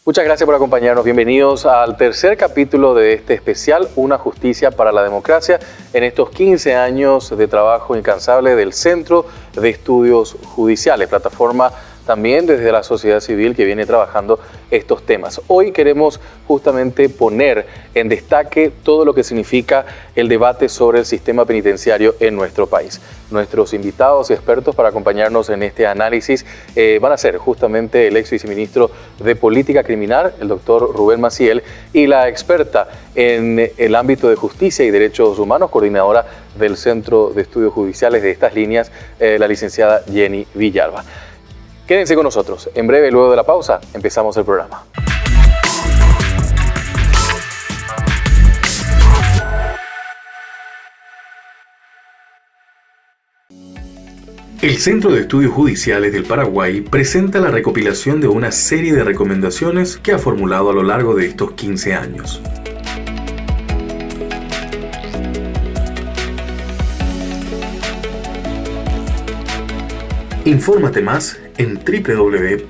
Muchas gracias por acompañarnos. Bienvenidos al tercer capítulo de este especial, Una Justicia para la Democracia, en estos 15 años de trabajo incansable del Centro de Estudios Judiciales, plataforma también desde la sociedad civil que viene trabajando estos temas. Hoy queremos justamente poner en destaque todo lo que significa el debate sobre el sistema penitenciario en nuestro país. Nuestros invitados y expertos para acompañarnos en este análisis van a ser justamente el ex viceministro de Política Criminal, el doctor Rubén Maciel, y la experta en el ámbito de justicia y derechos humanos, coordinadora del Centro de Estudios Judiciales de estas líneas, la licenciada Jenny Villalba. Quédense con nosotros. En breve, luego de la pausa, empezamos el programa. El Centro de Estudios Judiciales del Paraguay presenta la recopilación de una serie de recomendaciones que ha formulado a lo largo de estos 15 años. Infórmate más en www.ceg.org.py.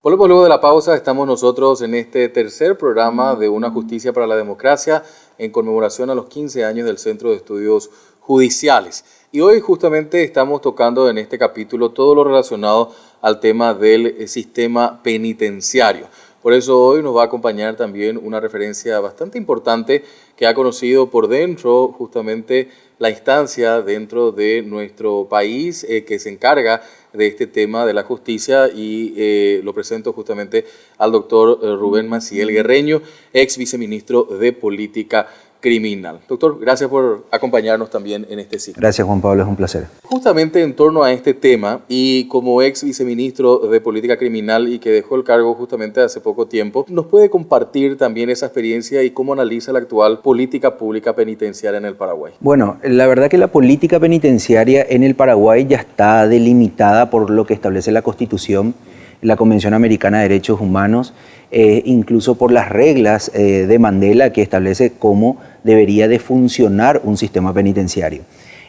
Volvemos luego de la pausa. Estamos nosotros en este tercer programa de Una Justicia para la Democracia en conmemoración a los 15 años del Centro de Estudios Judiciales. Y hoy justamente estamos tocando en este capítulo todo lo relacionado al tema del sistema penitenciario. Por eso hoy nos va a acompañar también una referencia bastante importante que ha conocido por dentro justamente la instancia dentro de nuestro país que se encarga de este tema de la justicia y lo presento justamente al doctor Rubén Maciel Guerreño, ex viceministro de Política Criminal. Doctor, gracias por acompañarnos también en este ciclo. Gracias, Juan Pablo, es un placer. Justamente en torno a este tema y como ex viceministro de Política Criminal y que dejó el cargo justamente hace poco tiempo, ¿nos puede compartir también esa experiencia y cómo analiza la actual política pública penitenciaria en el Paraguay? Bueno, la verdad que la política penitenciaria en el Paraguay ya está delimitada por lo que establece la Constitución, la Convención Americana de Derechos Humanos, incluso por las reglas de Mandela que establece cómo debería de funcionar un sistema penitenciario.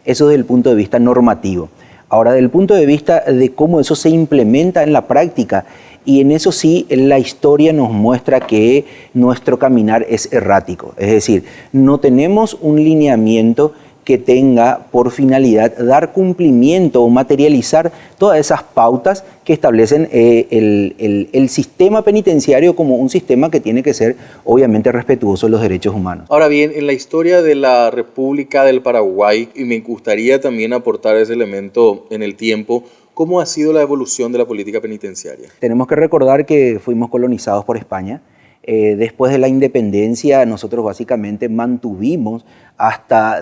Eso desde el punto de vista normativo. Ahora, desde el punto de vista de cómo eso se implementa en la práctica, y en eso sí la historia nos muestra que nuestro caminar es errático. Es decir, no tenemos un lineamiento que tenga por finalidad dar cumplimiento o materializar todas esas pautas que establecen el sistema penitenciario como un sistema que tiene que ser obviamente respetuoso de los derechos humanos. Ahora bien, en la historia de la República del Paraguay, y me gustaría también aportar ese elemento en el tiempo, ¿cómo ha sido la evolución de la política penitenciaria? Tenemos que recordar que fuimos colonizados por España. Después de la independencia, nosotros básicamente mantuvimos hasta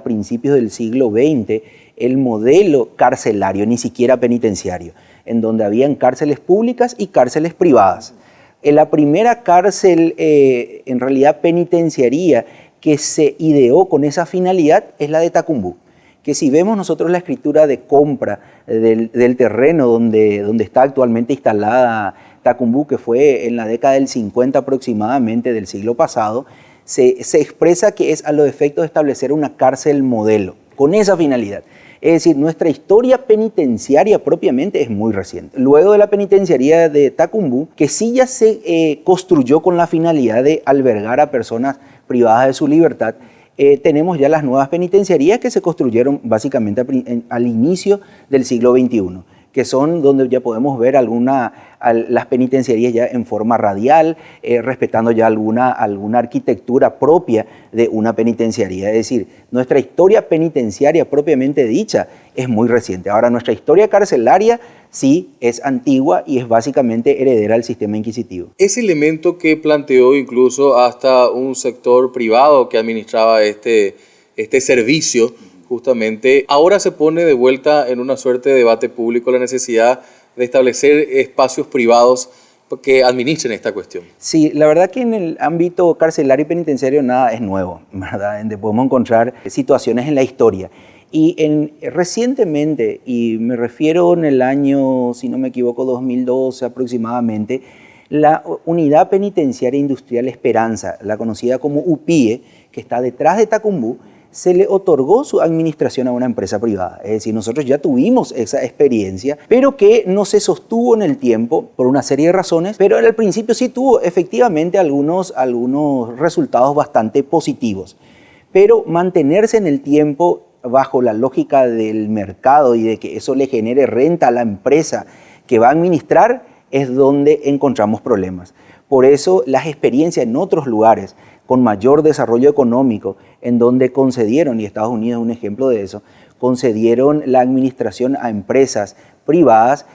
principios del siglo XX el modelo carcelario, ni siquiera penitenciario, en donde habían cárceles públicas y cárceles privadas. La primera cárcel, en realidad penitenciaría, que se ideó con esa finalidad es la de Tacumbú, que si vemos nosotros la escritura de compra del terreno donde está actualmente instalada Tacumbú, que fue en la década del 50 aproximadamente del siglo pasado, se expresa que es a los efectos de establecer una cárcel modelo, con esa finalidad. Es decir, nuestra historia penitenciaria propiamente es muy reciente. Luego de la penitenciaría de Tacumbú, que sí ya se construyó con la finalidad de albergar a personas privadas de su libertad, tenemos ya las nuevas penitenciarías que se construyeron básicamente al inicio del siglo XXI, que son donde ya podemos ver las penitenciarías ya en forma radial, respetando ya alguna arquitectura propia de una penitenciaría. Es decir, nuestra historia penitenciaria propiamente dicha es muy reciente. Ahora, nuestra historia carcelaria sí es antigua y es básicamente heredera del sistema inquisitivo. Ese elemento que planteó incluso hasta un sector privado que administraba este servicio, justamente, ahora se pone de vuelta en una suerte de debate público la necesidad de establecer espacios privados que administren esta cuestión. Sí, la verdad que en el ámbito carcelario y penitenciario nada es nuevo, ¿verdad? Podemos encontrar situaciones en la historia. Y recientemente, y me refiero en el año, si no me equivoco, 2012 aproximadamente, La Unidad Penitenciaria Industrial Esperanza, la conocida como UPIE, que está detrás de Tacumbú, se le otorgó su administración a una empresa privada. Es decir, nosotros ya tuvimos esa experiencia, pero que no se sostuvo en el tiempo por una serie de razones, pero al principio sí tuvo efectivamente algunos resultados bastante positivos. Pero mantenerse en el tiempo bajo la lógica del mercado y de que eso le genere renta a la empresa que va a administrar es donde encontramos problemas. Por eso las experiencias en otros lugares con mayor desarrollo económico, en donde concedieron, y Estados Unidos es un ejemplo de eso, concedieron la administración a empresas privadas,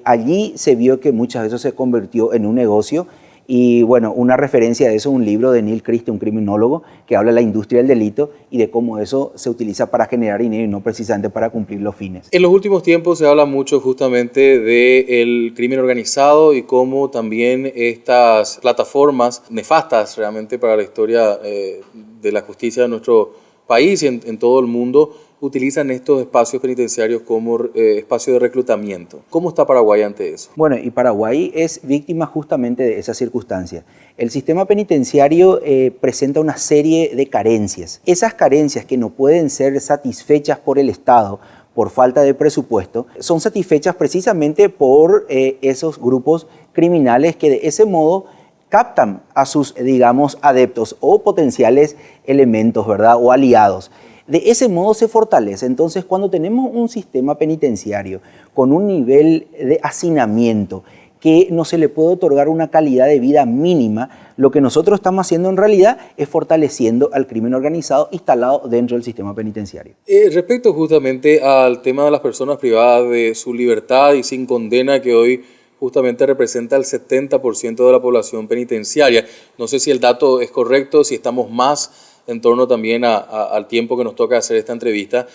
allí se vio que muchas veces se convirtió en un negocio. Y bueno, una referencia a eso es un libro de Neil Christie, un criminólogo, que habla de la industria del delito y de cómo eso se utiliza para generar dinero y no precisamente para cumplir los fines. En los últimos tiempos se habla mucho justamente del crimen organizado y cómo también estas plataformas nefastas realmente para la historia de la justicia de nuestro país y en todo el mundo utilizan estos espacios penitenciarios como espacio de reclutamiento. ¿Cómo está Paraguay ante eso? Bueno, y Paraguay es víctima justamente de esa circunstancia. El sistema penitenciario presenta una serie de carencias. Esas carencias que no pueden ser satisfechas por el Estado por falta de presupuesto, son satisfechas precisamente por esos grupos criminales que de ese modo captan a sus, digamos, adeptos o potenciales elementos, ¿verdad? O aliados. De ese modo se fortalece. Entonces, cuando tenemos un sistema penitenciario con un nivel de hacinamiento que no se le puede otorgar una calidad de vida mínima, lo que nosotros estamos haciendo en realidad es fortaleciendo al crimen organizado instalado dentro del sistema penitenciario. Respecto justamente al tema de las personas privadas de su libertad y sin condena, que hoy justamente representa el 70% de la población penitenciaria, no sé si el dato es correcto, si estamos más en torno también al tiempo que nos toca hacer esta entrevista.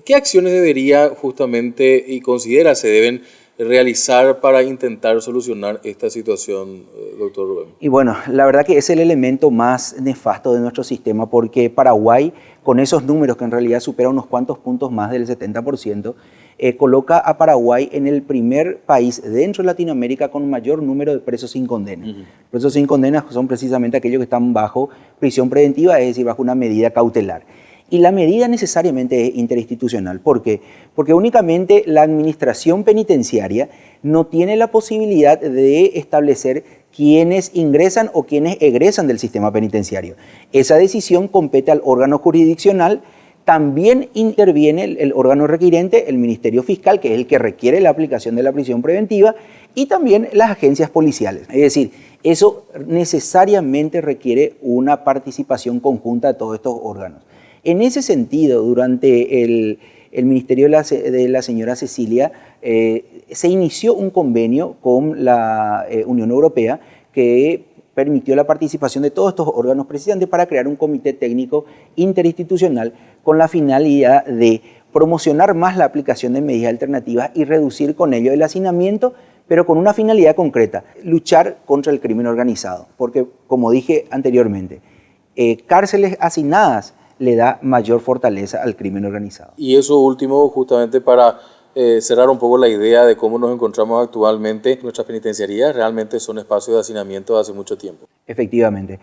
¿Qué acciones debería justamente y considera se deben realizar para intentar solucionar esta situación, doctor Rubén? Y bueno, la verdad que es el elemento más nefasto de nuestro sistema, porque Paraguay, con esos números que en realidad supera unos cuantos puntos más del 70%, coloca a Paraguay en el primer país dentro de Latinoamérica con mayor número de presos sin condena. Presos sin condena son precisamente aquellos que están bajo prisión preventiva, es decir, bajo una medida cautelar. Y la medida necesariamente es interinstitucional. ¿Por qué? Porque únicamente la administración penitenciaria no tiene la posibilidad de establecer quiénes ingresan o quiénes egresan del sistema penitenciario. Esa decisión compete al órgano jurisdiccional. También interviene el órgano requirente, el Ministerio Fiscal, que es el que requiere la aplicación de la prisión preventiva, y también las agencias policiales. Es decir, eso necesariamente requiere una participación conjunta de todos estos órganos. En ese sentido, durante el ministerio de la señora Cecilia, se inició un convenio con la Unión Europea que permitió la participación de todos estos órganos precisamente para crear un comité técnico interinstitucional con la finalidad de promocionar más la aplicación de medidas alternativas y reducir con ello el hacinamiento, pero con una finalidad concreta: luchar contra el crimen organizado. Porque, como dije anteriormente, cárceles hacinadas le da mayor fortaleza al crimen organizado. Y eso último, justamente para cerrar un poco la idea de cómo nos encontramos actualmente, nuestras penitenciarías realmente son espacios de hacinamiento de hace mucho tiempo. Efectivamente.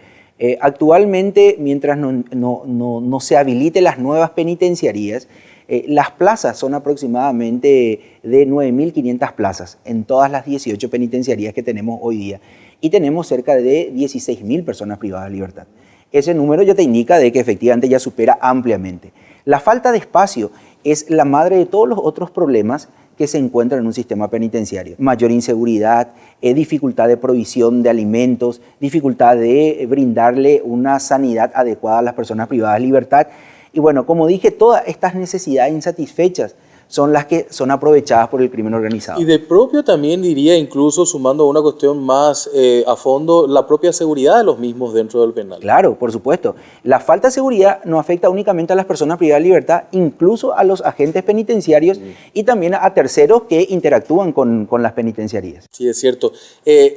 Actualmente, mientras no se habiliten las nuevas penitenciarías, las plazas son aproximadamente de 9.500 plazas en todas las 18 penitenciarías que tenemos hoy día. Y tenemos cerca de 16.000 personas privadas de libertad. Ese número ya te indica de que efectivamente ya supera ampliamente. La falta de espacio es la madre de todos los otros problemas que se encuentran en un sistema penitenciario. Mayor inseguridad, dificultad de provisión de alimentos, dificultad de brindarle una sanidad adecuada a las personas privadas de libertad. Y bueno, como dije, todas estas necesidades insatisfechas son las que son aprovechadas por el crimen organizado. Y de propio también diría, incluso sumando a una cuestión más a fondo, la propia seguridad de los mismos dentro del penal. Claro, por supuesto. La falta de seguridad no afecta únicamente a las personas privadas de libertad, incluso a los agentes penitenciarios y también a terceros que interactúan con las penitenciarías. Sí, es cierto.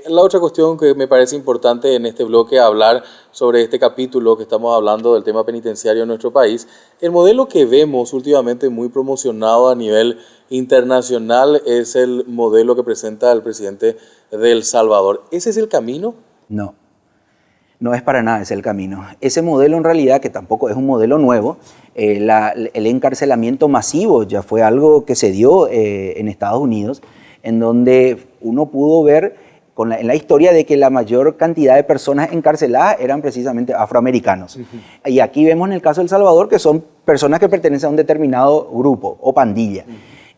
La otra cuestión que me parece importante en este bloque hablar sobre este capítulo que estamos hablando del tema penitenciario en nuestro país. El modelo que vemos últimamente muy promocionado a nivel internacional es el modelo que presenta el presidente de El Salvador. ¿Ese es el camino? No, no es para nada ese el camino. Ese modelo en realidad, que tampoco es un modelo nuevo, el encarcelamiento masivo ya fue algo que se dio en Estados Unidos, en donde uno pudo ver en la historia de que la mayor cantidad de personas encarceladas eran precisamente afroamericanos. Y aquí vemos en el caso de El Salvador que son personas que pertenecen a un determinado grupo o pandilla.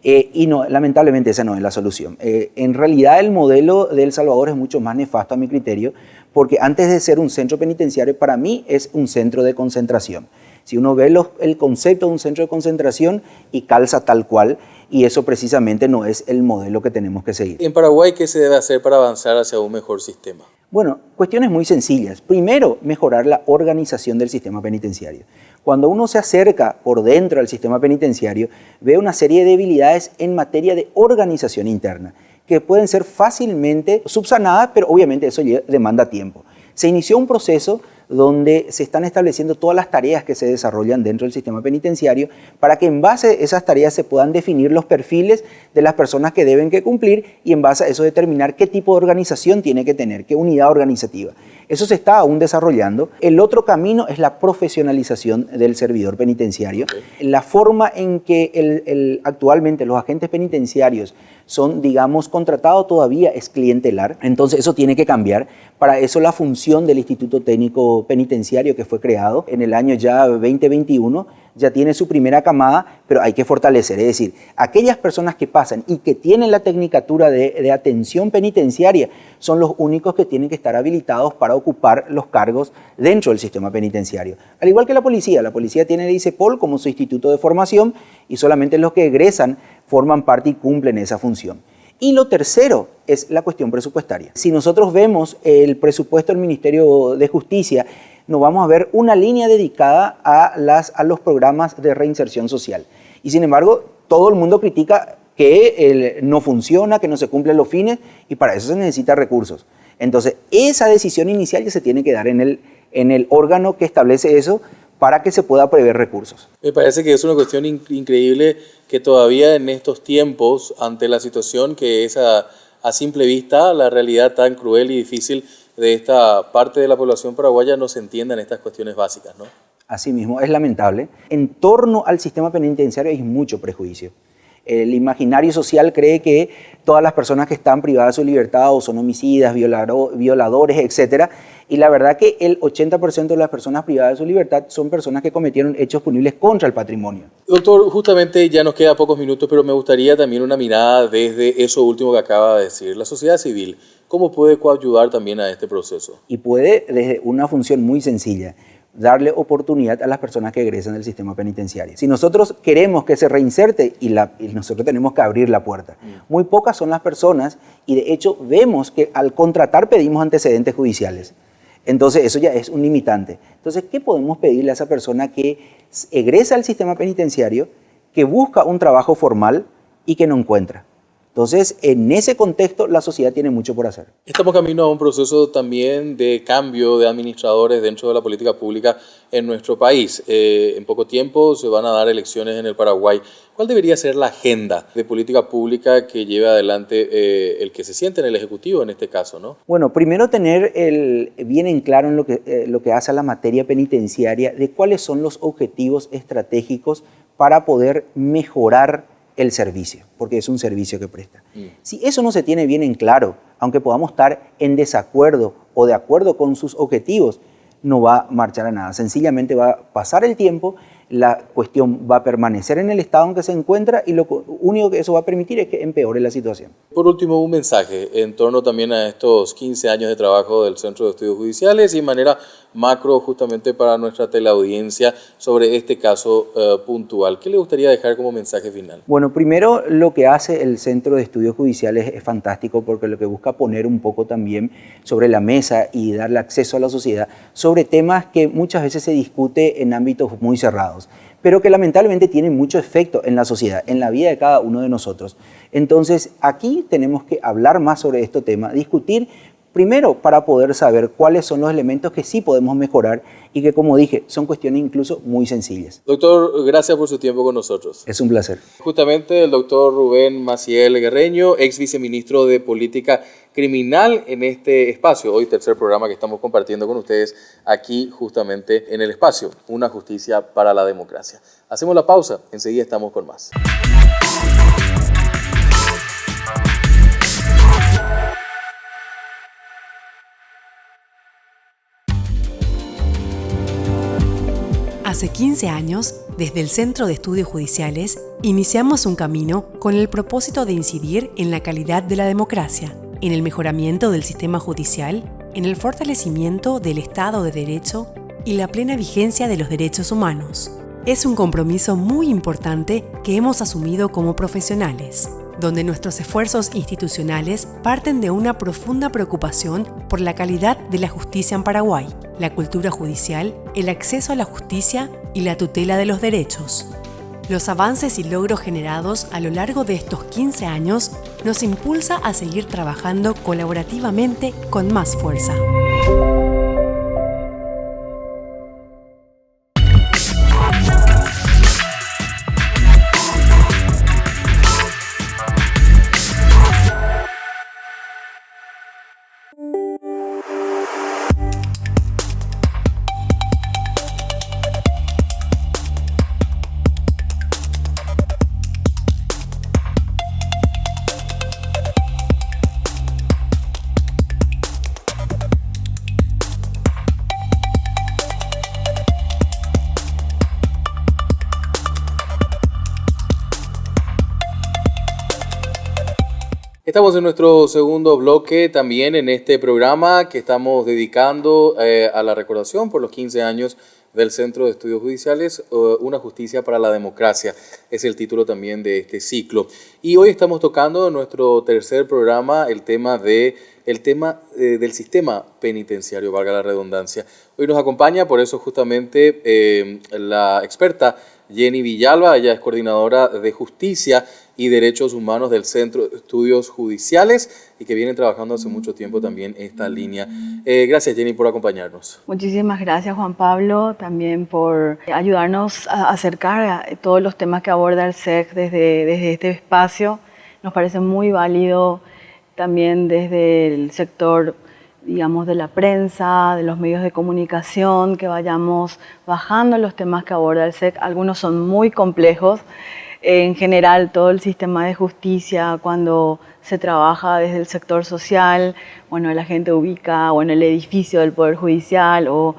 Y no, lamentablemente esa no es la solución. En realidad el modelo de El Salvador es mucho más nefasto a mi criterio, porque antes de ser un centro penitenciario, para mí es un centro de concentración. Si uno ve el concepto de un centro de concentración y calza tal cual, y eso precisamente no es el modelo que tenemos que seguir. En Paraguay, ¿qué se debe hacer para avanzar hacia un mejor sistema? Bueno, cuestiones muy sencillas. Primero, mejorar la organización del sistema penitenciario. Cuando uno se acerca por dentro al sistema penitenciario, ve una serie de debilidades en materia de organización interna, que pueden ser fácilmente subsanadas, pero obviamente eso demanda tiempo. Se inició un proceso donde se están estableciendo todas las tareas que se desarrollan dentro del sistema penitenciario para que en base a esas tareas se puedan definir los perfiles de las personas que deben que cumplir y en base a eso determinar qué tipo de organización tiene que tener, qué unidad organizativa. Eso se está aún desarrollando. El otro camino es la profesionalización del servidor penitenciario. La forma en que actualmente los agentes penitenciarios son, digamos, contratados todavía es clientelar. Entonces eso tiene que cambiar. Para eso la función del Instituto Técnico Penitenciario que fue creado en el año ya 2021 ya tiene su primera camada, pero hay que fortalecer. Es decir, aquellas personas que pasan y que tienen la tecnicatura de atención penitenciaria son los únicos que tienen que estar habilitados para ocupar los cargos dentro del sistema penitenciario. Al igual que la policía tiene el ICEPOL como su instituto de formación y solamente los que egresan forman parte y cumplen esa función. Y lo tercero es la cuestión presupuestaria. Si nosotros vemos el presupuesto del Ministerio de Justicia, nos vamos a ver una línea dedicada a los programas de reinserción social. Y sin embargo, todo el mundo critica que no funciona, que no se cumplen los fines, y para eso se necesitan recursos. Entonces, esa decisión inicial ya se tiene que dar en el órgano que establece eso para que se pueda prever recursos. Me parece que es una cuestión increíble que todavía en estos tiempos, ante la situación que es a simple vista, la realidad tan cruel y difícil de esta parte de la población paraguaya, no se entiendan estas cuestiones básicas, ¿no? Así mismo, es lamentable. En torno al sistema penitenciario hay mucho prejuicio. El imaginario social cree que todas las personas que están privadas de su libertad o son homicidas, violadores, etc. Y la verdad que el 80% de las personas privadas de su libertad son personas que cometieron hechos punibles contra el patrimonio. Doctor, justamente ya nos queda pocos minutos, pero me gustaría también una mirada desde eso último que acaba de decir. La sociedad civil, ¿cómo puede coayudar también a este proceso? Y puede, desde una función muy sencilla, darle oportunidad a las personas que egresan del sistema penitenciario. Si nosotros queremos que se reinserte, y nosotros tenemos que abrir la puerta. Muy pocas son las personas, y de hecho vemos que al contratar pedimos antecedentes judiciales. Entonces eso ya es un limitante. Entonces, ¿qué podemos pedirle a esa persona que egresa al sistema penitenciario, que busca un trabajo formal y que no encuentra? Entonces, en ese contexto, la sociedad tiene mucho por hacer. Estamos camino a un proceso también de cambio de administradores dentro de la política pública en nuestro país. En poco tiempo se van a dar elecciones en el Paraguay. ¿Cuál debería ser la agenda de política pública que lleve adelante el que se siente en el Ejecutivo en este caso, ¿no? Bueno, primero tener bien en claro en lo que hace a la materia penitenciaria de cuáles son los objetivos estratégicos para poder mejorar el servicio, porque es un servicio que presta. Si eso no se tiene bien en claro, aunque podamos estar en desacuerdo o de acuerdo con sus objetivos, no va a marchar a nada. Sencillamente va a pasar el tiempo, la cuestión va a permanecer en el estado en que se encuentra y lo único que eso va a permitir es que empeore la situación. Por último, un mensaje en torno también a estos 15 años de trabajo del Centro de Estudios Judiciales y de manera macro justamente para nuestra teleaudiencia sobre este caso puntual. ¿Qué le gustaría dejar como mensaje final? Bueno, primero lo que hace el Centro de Estudios Judiciales es fantástico porque lo que busca poner un poco también sobre la mesa y darle acceso a la sociedad sobre temas que muchas veces se discute en ámbitos muy cerrados, pero que lamentablemente tienen mucho efecto en la sociedad, en la vida de cada uno de nosotros. Entonces, aquí tenemos que hablar más sobre este tema, discutir Primero, para poder saber cuáles son los elementos que sí podemos mejorar y que, como dije, son cuestiones incluso muy sencillas. Doctor, gracias por su tiempo con nosotros. Es un placer. Justamente el doctor Rubén Maciel Guerreño, ex viceministro de Política Criminal, en este espacio, hoy tercer programa que estamos compartiendo con ustedes aquí justamente en el espacio, Una Justicia para la Democracia. Hacemos la pausa, enseguida estamos con más. Hace 15 años, desde el Centro de Estudios Judiciales, iniciamos un camino con el propósito de incidir en la calidad de la democracia, en el mejoramiento del sistema judicial, en el fortalecimiento del Estado de Derecho y la plena vigencia de los derechos humanos. Es un compromiso muy importante que hemos asumido como profesionales, donde nuestros esfuerzos institucionales parten de una profunda preocupación por la calidad de la justicia en Paraguay, la cultura judicial, el acceso a la justicia y la tutela de los derechos. Los avances y logros generados a lo largo de estos 15 años nos impulsa a seguir trabajando colaborativamente con más fuerza. Estamos en nuestro segundo bloque también en este programa que estamos dedicando a la recordación por los 15 años del Centro de Estudios Judiciales, Una Justicia para la Democracia. Es el título también de este ciclo. Y hoy estamos tocando en nuestro tercer programa el tema del sistema penitenciario, valga la redundancia. Hoy nos acompaña por eso justamente la experta Jenny Villalba. Ella es coordinadora de Justicia y Derechos Humanos del Centro de Estudios Judiciales y que viene trabajando hace mucho tiempo también esta línea. Gracias, Jenny, por acompañarnos. Muchísimas gracias, Juan Pablo, también por ayudarnos a acercar a todos los temas que aborda el SEC desde este espacio. Nos parece muy válido también desde el sector, digamos, de la prensa, de los medios de comunicación, que vayamos bajando los temas que aborda el SEC. Algunos son muy complejos. En general, todo el sistema de justicia, cuando se trabaja desde el sector social, bueno, la gente ubica o en el edificio del Poder Judicial o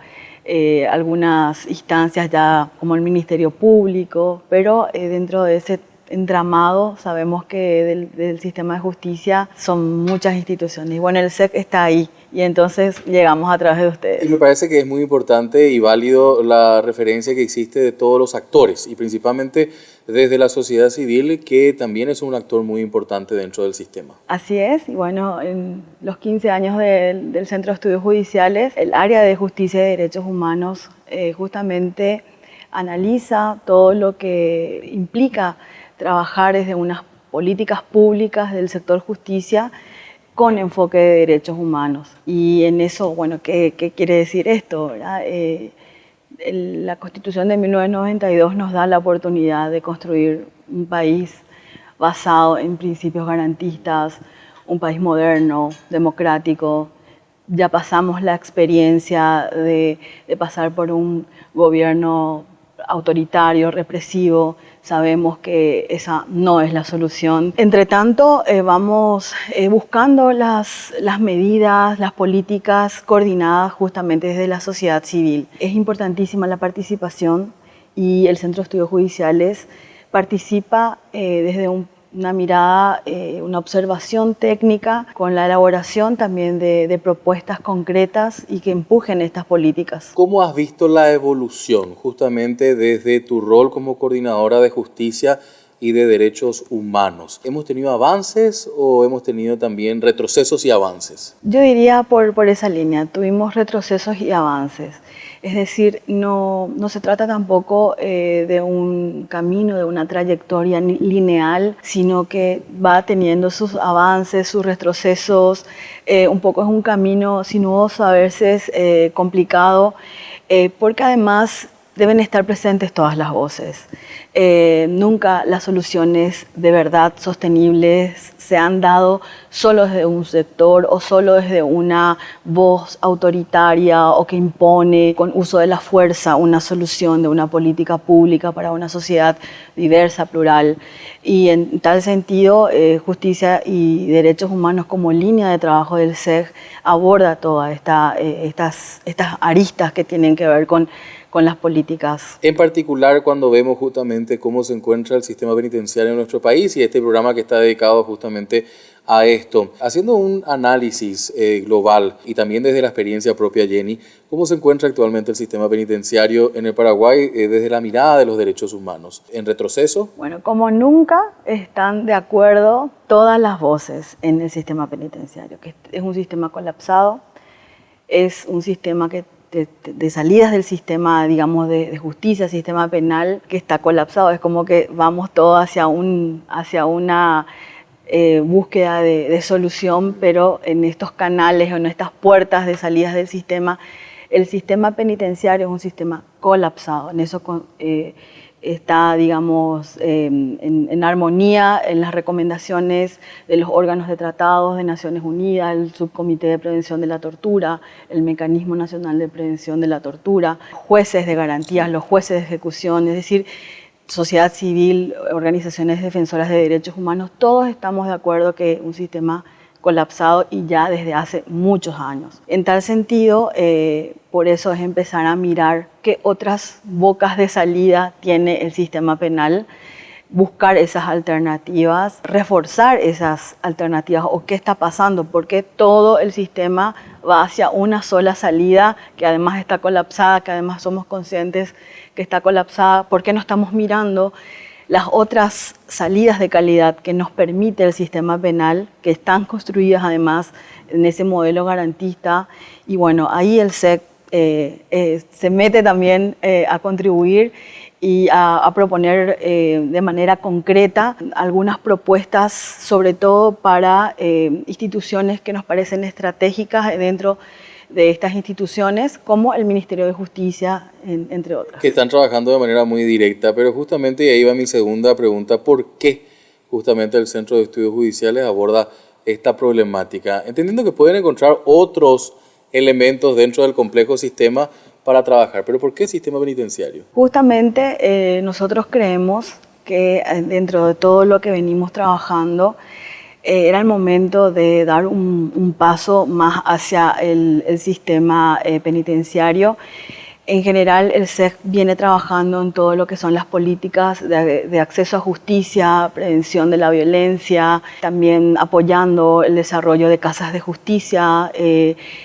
algunas instancias ya como el Ministerio Público, pero dentro de ese entramado sabemos que del sistema de justicia son muchas instituciones. Y bueno, el SEC está ahí y entonces llegamos a través de ustedes. Y me parece que es muy importante y válido la referencia que existe de todos los actores y principalmente desde la sociedad civil, que también es un actor muy importante dentro del sistema. Así es, y bueno, en los 15 años del Centro de Estudios Judiciales, el área de justicia y derechos humanos justamente analiza todo lo que implica trabajar desde unas políticas públicas del sector justicia con enfoque de derechos humanos. Y en eso, bueno, ¿qué quiere decir esto, verdad? La Constitución de 1992 nos da la oportunidad de construir un país basado en principios garantistas, un país moderno, democrático. Ya pasamos la experiencia de pasar por un gobierno autoritario, represivo. Sabemos que esa no es la solución. Entre tanto, vamos buscando las medidas, las políticas coordinadas justamente desde la sociedad civil. Es importantísima la participación y el Centro de Estudios Judiciales participa desde una mirada, una observación técnica con la elaboración también de propuestas concretas y que empujen estas políticas. ¿Cómo has visto la evolución justamente desde tu rol como coordinadora de justicia y de derechos humanos? ¿Hemos tenido avances o hemos tenido también retrocesos y avances? Yo diría por esa línea, tuvimos retrocesos y avances. Es decir, no se trata tampoco de un camino, de una trayectoria lineal, sino que va teniendo sus avances, sus retrocesos. Un poco es un camino sinuoso, a veces complicado, porque además deben estar presentes todas las voces. Nunca las soluciones de verdad sostenibles se han dado solo desde un sector o solo desde una voz autoritaria o que impone con uso de la fuerza una solución de una política pública para una sociedad diversa, plural. Y en tal sentido, justicia y derechos humanos como línea de trabajo del SEG aborda todas estas aristas que tienen que ver con las políticas. En particular cuando vemos justamente cómo se encuentra el sistema penitenciario en nuestro país y este programa que está dedicado justamente a esto. Haciendo un análisis global y también desde la experiencia propia, Jenny, ¿cómo se encuentra actualmente el sistema penitenciario en el Paraguay desde la mirada de los derechos humanos? ¿En retroceso? Bueno, como nunca están de acuerdo todas las voces en el sistema penitenciario, que es un sistema colapsado, es un sistema que de salidas del sistema, digamos, de justicia, sistema penal, que está colapsado. Es como que vamos todos hacia una búsqueda de solución, pero en estos canales o en estas puertas de salidas del sistema, el sistema penitenciario es un sistema colapsado. En eso está, digamos, en armonía en las recomendaciones de los órganos de tratados de Naciones Unidas, el Subcomité de Prevención de la Tortura, el Mecanismo Nacional de Prevención de la Tortura, jueces de garantías, los jueces de ejecución, es decir, sociedad civil, organizaciones defensoras de derechos humanos, todos estamos de acuerdo que un sistema colapsado y ya desde hace muchos años. En tal sentido, por eso es empezar a mirar qué otras bocas de salida tiene el sistema penal, buscar esas alternativas, reforzar esas alternativas o qué está pasando, porque todo el sistema va hacia una sola salida que además está colapsada, que además somos conscientes que está colapsada. ¿Por qué no estamos mirando las otras salidas de calidad que nos permite el sistema penal, que están construidas además en ese modelo garantista? Y bueno, ahí el SEG se mete también a contribuir y a proponer de manera concreta algunas propuestas, sobre todo para instituciones que nos parecen estratégicas dentro de estas instituciones, como el Ministerio de Justicia, entre otras. Que están trabajando de manera muy directa, pero justamente ahí va mi segunda pregunta: ¿por qué justamente el Centro de Estudios Judiciales aborda esta problemática? Entendiendo que pueden encontrar otros elementos dentro del complejo sistema para trabajar, pero ¿por qué sistema penitenciario? Justamente nosotros creemos que dentro de todo lo que venimos trabajando, era el momento de dar un paso más hacia el sistema penitenciario. En general, el SEG viene trabajando en todo lo que son las políticas de acceso a justicia, prevención de la violencia, también apoyando el desarrollo de casas de justicia,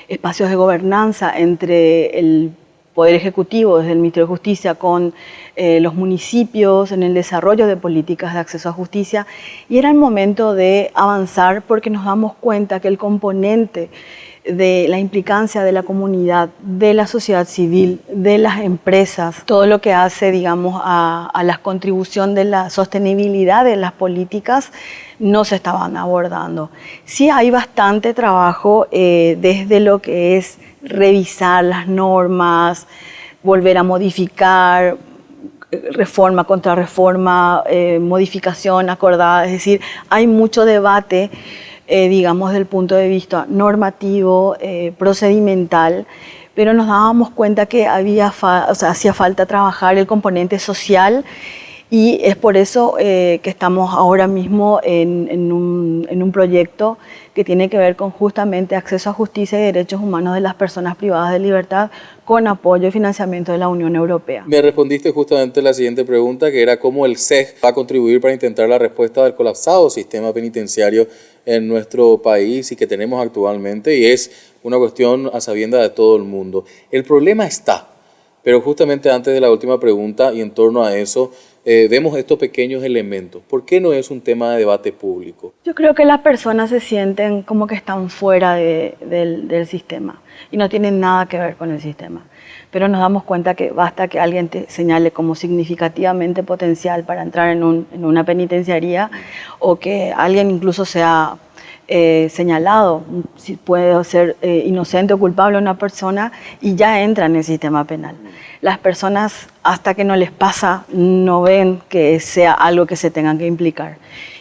espacios de gobernanza entre el Poder Ejecutivo, desde el Ministerio de Justicia, con los municipios en el desarrollo de políticas de acceso a justicia. Y era el momento de avanzar porque nos damos cuenta que el componente de la implicancia de la comunidad, de la sociedad civil, de las empresas, todo lo que hace, digamos, a la contribución de la sostenibilidad de las políticas, no se estaban abordando. Sí hay bastante trabajo desde lo que es revisar las normas, volver a modificar, reforma contra reforma, modificación acordada, es decir, hay mucho debate, digamos, desde el punto de vista normativo, procedimental, pero nos dábamos cuenta que hacía falta trabajar el componente social. Y es por eso que estamos ahora mismo en un proyecto que tiene que ver con justamente acceso a justicia y derechos humanos de las personas privadas de libertad, con apoyo y financiamiento de la Unión Europea. Me respondiste justamente la siguiente pregunta, que era cómo el SEG va a contribuir para intentar la respuesta del colapsado sistema penitenciario en nuestro país y que tenemos actualmente, y es una cuestión a sabiendas de todo el mundo. El problema está, pero justamente antes de la última pregunta y en torno a eso, vemos estos pequeños elementos. ¿Por qué no es un tema de debate público? Yo creo que las personas se sienten como que están fuera del sistema y no tienen nada que ver con el sistema. Pero nos damos cuenta que basta que alguien te señale como significativamente potencial para entrar en una penitenciaría, o que alguien incluso sea señalado, si puede ser inocente o culpable una persona, y ya entra en el sistema penal. Las personas, hasta que no les pasa, no ven que sea algo que se tengan que implicar.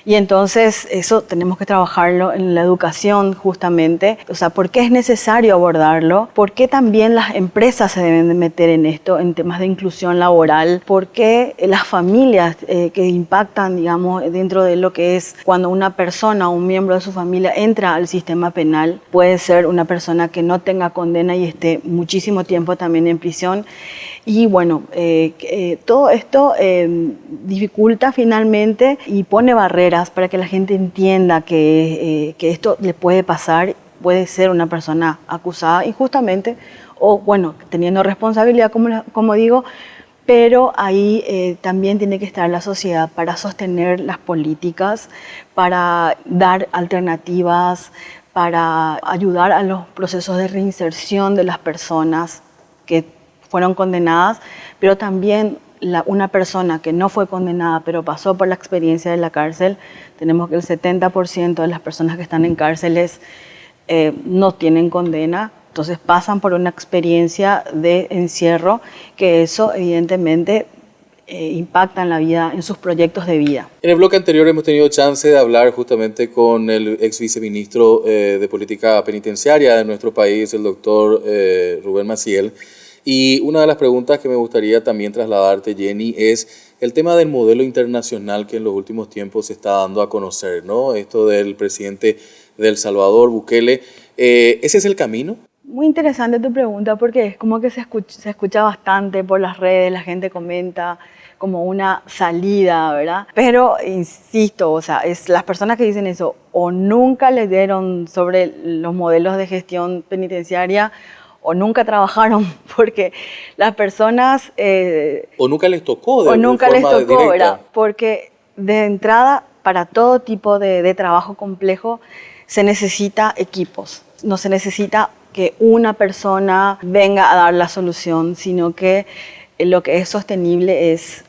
Y entonces eso tenemos que trabajarlo en la educación, justamente. O sea, ¿por qué es necesario abordarlo? ¿Por qué también las empresas se deben de meter en esto, en temas de inclusión laboral? ¿Por qué las familias que impactan, digamos, dentro de lo que es cuando una persona o un miembro de su familia entra al sistema penal? Puede ser una persona que no tenga condena y esté muchísimo tiempo también en prisión. Y bueno, todo esto dificulta finalmente y pone barreras para que la gente entienda que esto le puede pasar, puede ser una persona acusada injustamente o, bueno, teniendo responsabilidad, como digo, pero ahí también tiene que estar la sociedad para sostener las políticas, para dar alternativas, para ayudar a los procesos de reinserción de las personas que fueron condenadas, pero también una persona que no fue condenada pero pasó por la experiencia de la cárcel. Tenemos que el 70% de las personas que están en cárceles no tienen condena, entonces pasan por una experiencia de encierro, que eso evidentemente impacta en la vida, en sus proyectos de vida. En el bloque anterior hemos tenido chance de hablar justamente con el ex viceministro de Política Penitenciaria de nuestro país, el doctor Rubén Maciel. Y una de las preguntas que me gustaría también trasladarte, Jenny, es el tema del modelo internacional que en los últimos tiempos se está dando a conocer, ¿no? Esto del presidente de El Salvador, Bukele. ¿Ese es el camino? Muy interesante tu pregunta, porque es como que se escucha bastante por las redes, la gente comenta como una salida, ¿verdad? Pero insisto, o sea, las personas que dicen eso o nunca leyeron sobre los modelos de gestión penitenciaria o nunca trabajaron, porque las personas... o nunca les tocó de forma directa. ¿Verdad? Porque de entrada, para todo tipo de trabajo complejo, se necesita equipos. No se necesita que una persona venga a dar la solución, sino que lo que es sostenible es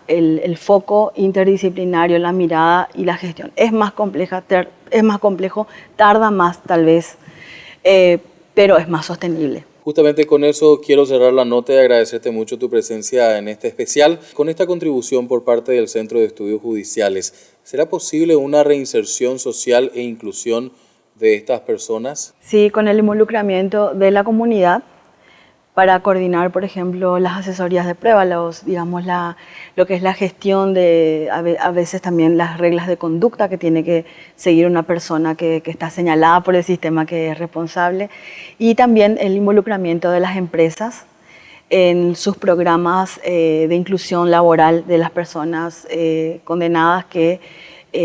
el foco interdisciplinario, la mirada y la gestión. Es más complejo, tarda más tal vez, pero es más sostenible. Justamente con eso quiero cerrar la nota y agradecerte mucho tu presencia en este especial. Con esta contribución por parte del Centro de Estudios Judiciales, ¿será posible una reinserción social e inclusión de estas personas? Sí, con el involucramiento de la comunidad para coordinar, por ejemplo, las asesorías de prueba, lo que es la gestión de, a veces también las reglas de conducta que tiene que seguir una persona que está señalada por el sistema que es responsable, y también el involucramiento de las empresas en sus programas de inclusión laboral de las personas condenadas que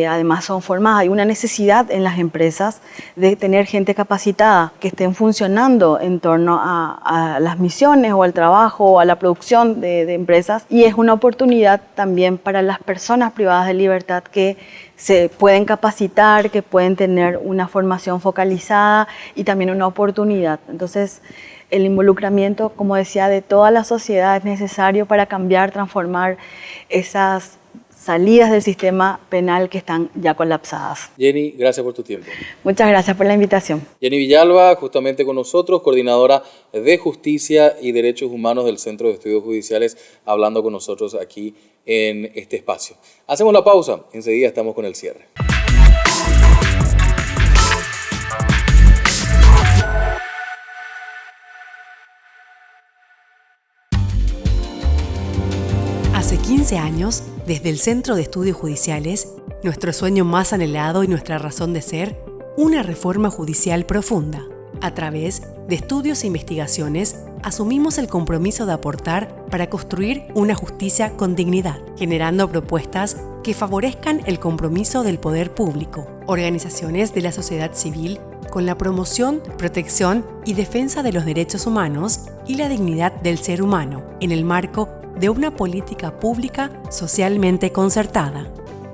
además son formadas. Hay una necesidad en las empresas de tener gente capacitada que estén funcionando en torno a las misiones o al trabajo o a la producción de empresas, y es una oportunidad también para las personas privadas de libertad que se pueden capacitar, que pueden tener una formación focalizada y también una oportunidad. Entonces, el involucramiento, como decía, de toda la sociedad es necesario para cambiar, transformar esas salidas del sistema penal que están ya colapsadas. Jenny, gracias por tu tiempo. Muchas gracias por la invitación. Jenny Villalba, justamente con nosotros, coordinadora de Justicia y Derechos Humanos del Centro de Estudios Judiciales, hablando con nosotros aquí en este espacio. Hacemos la pausa, enseguida estamos con el cierre. Hace 15 años, desde el Centro de Estudios Judiciales, nuestro sueño más anhelado y nuestra razón de ser, una reforma judicial profunda. A través de estudios e investigaciones, asumimos el compromiso de aportar para construir una justicia con dignidad, generando propuestas que favorezcan el compromiso del poder público, organizaciones de la sociedad civil con la promoción, protección y defensa de los derechos humanos y la dignidad del ser humano, en el marco de una política pública socialmente concertada.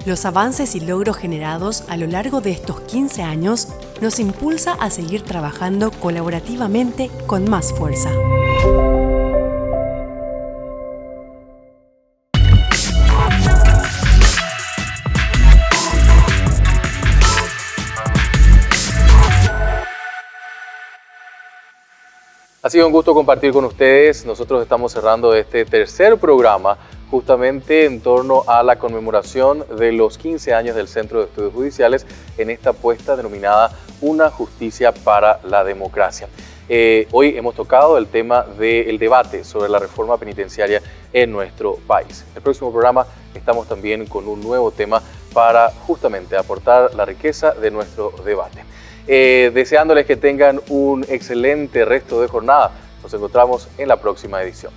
Los avances y logros generados a lo largo de estos 15 años nos impulsa a seguir trabajando colaborativamente con más fuerza. Ha sido un gusto compartir con ustedes. Nosotros estamos cerrando este tercer programa justamente en torno a la conmemoración de los 15 años del Centro de Estudios Judiciales en esta apuesta denominada Una Justicia para la Democracia. Hoy hemos tocado el tema del debate sobre la reforma penitenciaria en nuestro país. En el próximo programa estamos también con un nuevo tema para justamente aportar la riqueza de nuestro debate. Deseándoles que tengan un excelente resto de jornada. Nos encontramos en la próxima edición.